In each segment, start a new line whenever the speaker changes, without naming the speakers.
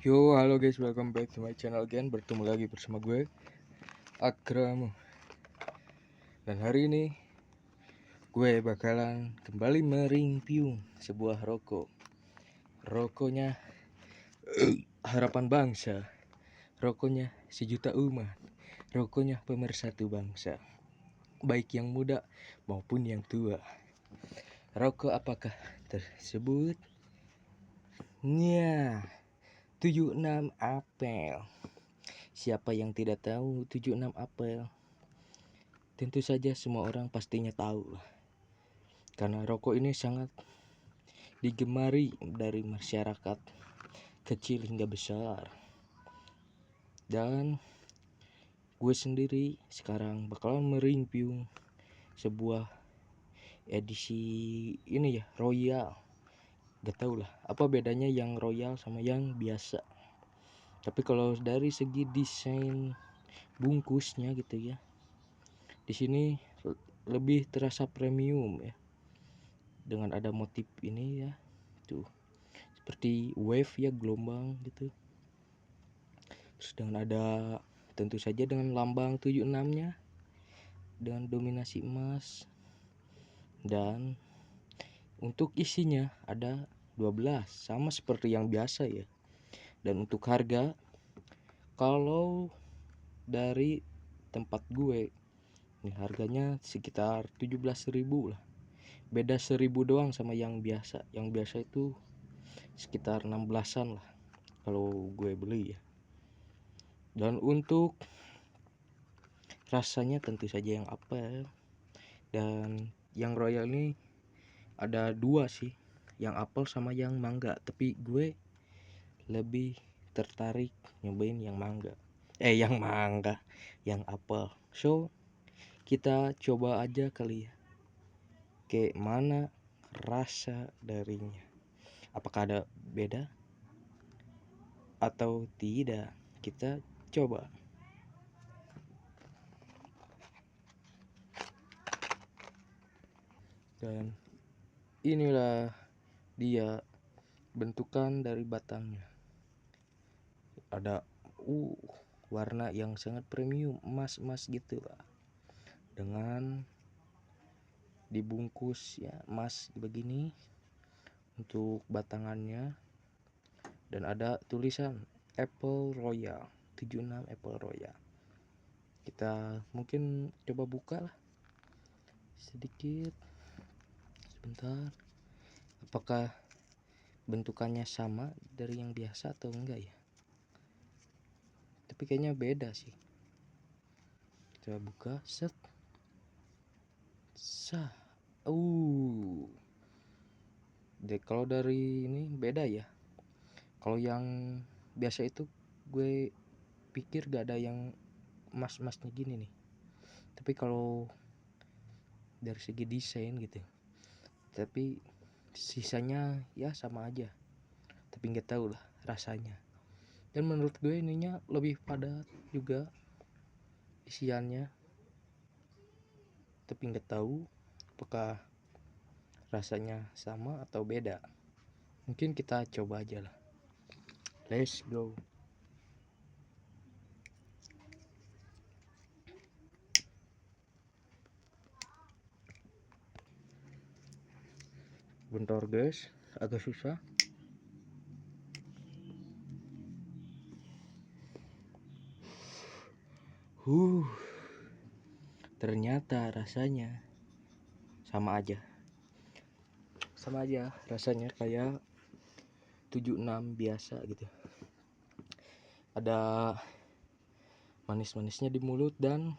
Yo, halo guys, welcome back to my channel again. Bertemu lagi bersama gue, Akram. Dan hari ini gue bakalan kembali mereview sebuah rokok. Rokoknya Harapan Bangsa. Rokoknya Sejuta Umat. Rokoknya pemersatu bangsa, baik yang muda maupun yang tua. Rokok apakah tersebut? 76 Apel. Siapa yang tidak tahu 76 Apel? Tentu saja semua orang pastinya tahu lah. Karena rokok ini sangat digemari dari masyarakat kecil hingga besar. Dan gue sendiri sekarang bakalan mereview sebuah edisi ini ya, Royal. Gak tau lah apa bedanya yang Royal sama yang biasa. Tapi kalau dari segi desain bungkusnya gitu ya, di sini lebih terasa premium ya, dengan ada motif ini ya, tuh seperti wave ya, gelombang gitu. Terus dengan ada tentu saja dengan lambang 76 nya dengan dominasi emas. Dan untuk isinya ada 12, sama seperti yang biasa ya. Dan untuk harga, kalau dari tempat gue ini harganya sekitar 17.000 lah. Beda 1.000 doang sama yang biasa. Yang biasa itu sekitar 16-an lah kalau gue beli ya. Dan untuk rasanya tentu saja yang apel. Dan yang Royal ini ada dua sih, yang apel sama yang mangga. Tapi gue lebih tertarik nyobain yang mangga. Yang apel. So kita coba aja kali ya, kayak mana rasa darinya. Apakah ada beda atau tidak? Kita coba. Dan inilah dia bentukan dari batangnya. Ada warna yang sangat premium, emas-emas gitu lah. Dengan dibungkus ya emas begini untuk batangannya. Dan ada tulisan Apple Royal, 76 Apple Royal. Kita mungkin coba buka lah sedikit. Sebentar. Apakah bentukannya sama dari yang biasa atau enggak ya? Tapi kayaknya beda sih. Kita buka, set. Kalau dari ini beda ya. Kalau yang biasa itu gue pikir gak ada yang emas-emasnya gini nih. Tapi kalau dari segi desain gitu, tapi sisanya ya sama aja. Tapi nggak tahu lah rasanya. Dan menurut gue ininya lebih padat juga isiannya. Tapi nggak tahu apakah rasanya sama atau beda. Mungkin kita coba aja lah. Let's go. Bentar guys, agak susah. Ternyata rasanya sama aja rasanya kayak 76 biasa gitu. Ada manis-manisnya di mulut dan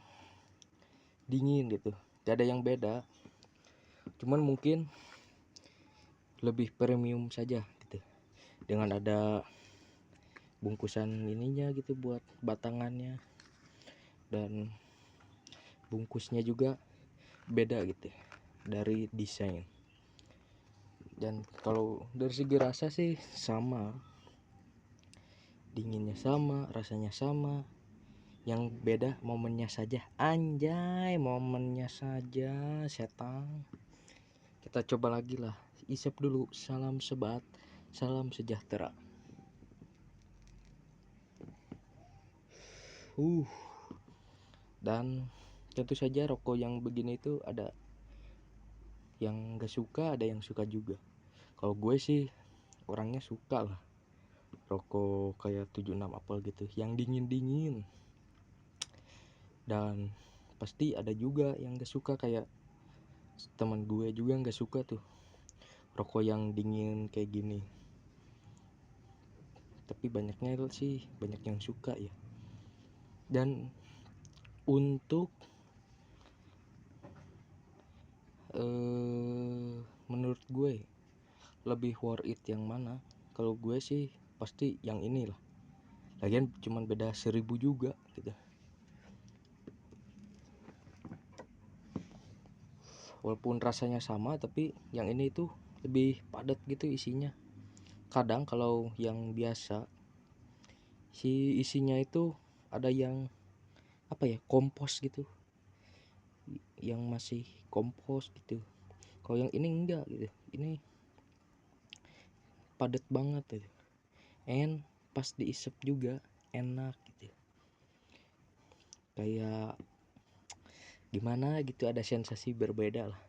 dingin gitu. Gak ada yang beda, cuman mungkin lebih premium saja gitu, dengan ada bungkusan ininya gitu buat batangannya. Dan bungkusnya juga beda gitu dari desain. Dan kalau dari segi rasa sih sama, dinginnya sama, rasanya sama. Yang beda momennya saja. Anjay, momennya saja setan. Kita coba lagi lah. Isep dulu. Salam sebat, salam sejahtera. Dan tentu saja rokok yang begini itu ada yang gak suka, ada yang suka juga. Kalau gue sih orangnya suka lah rokok kayak 76 Apple gitu, yang dingin-dingin. Dan pasti ada juga yang gak suka, kayak teman gue juga gak suka tuh rokok yang dingin kayak gini. Tapi banyaknya sih banyak yang suka ya. Dan untuk menurut gue lebih worth it yang mana? Kalau gue sih pasti yang ini lah. Lagian cuman beda 1000 juga gitu. Walaupun rasanya sama, tapi yang ini tuh lebih padat gitu isinya. Kadang kalau yang biasa si isinya itu ada yang apa ya, kompos gitu, yang masih kompos gitu. Kalau yang ini enggak gitu, ini padat banget gitu. And pas diisep juga enak gitu, kayak gimana gitu, ada sensasi berbeda lah.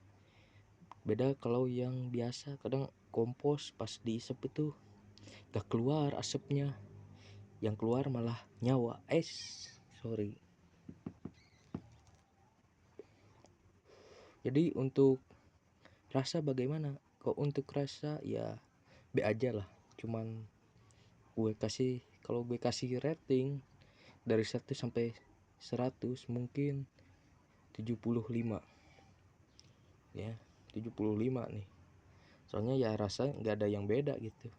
Beda kalau yang biasa, kadang kompos pas diisep itu gak keluar asapnya, yang keluar malah nyawa. Sorry. Jadi untuk rasa bagaimana? Kok untuk rasa ya B aja lah. Cuman kalau gue kasih rating dari 1 sampai 100 mungkin 75 ya, 75 nih. Soalnya ya rasa nggak ada yang beda gitu,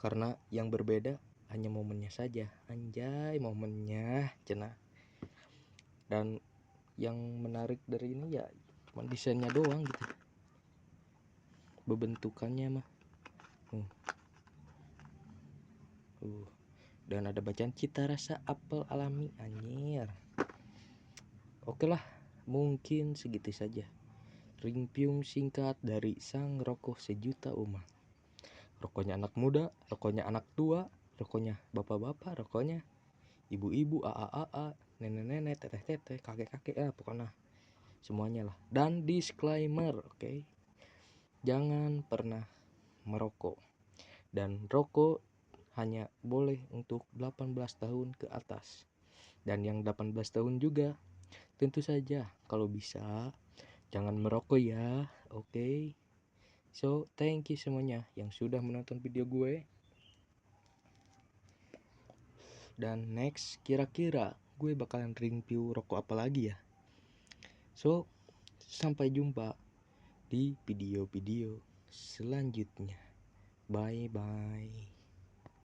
karena yang berbeda hanya momennya saja. Anjay, momennya cenah. Dan yang menarik dari ini ya cuma desainnya doang gitu, bebentukannya mah dan ada bacaan cita rasa apel alami. Anjir. Oke lah, mungkin segitu saja ringpiung singkat dari sang rokok sejuta umat. Rokoknya anak muda, rokoknya anak tua, rokoknya bapak-bapak, rokoknya ibu-ibu, aa, nenek-nenek, teteh-teteh, kakek-kakek, pokoknya semuanya lah. Dan disclaimer, oke? Jangan pernah merokok. Dan rokok hanya boleh untuk 18 tahun ke atas. Dan yang 18 tahun juga tentu saja kalau bisa jangan merokok ya, oke? So, thank you semuanya yang sudah menonton video gue. Dan next, kira-kira gue bakalan review rokok apa lagi ya? So, sampai jumpa di video-video selanjutnya. Bye-bye.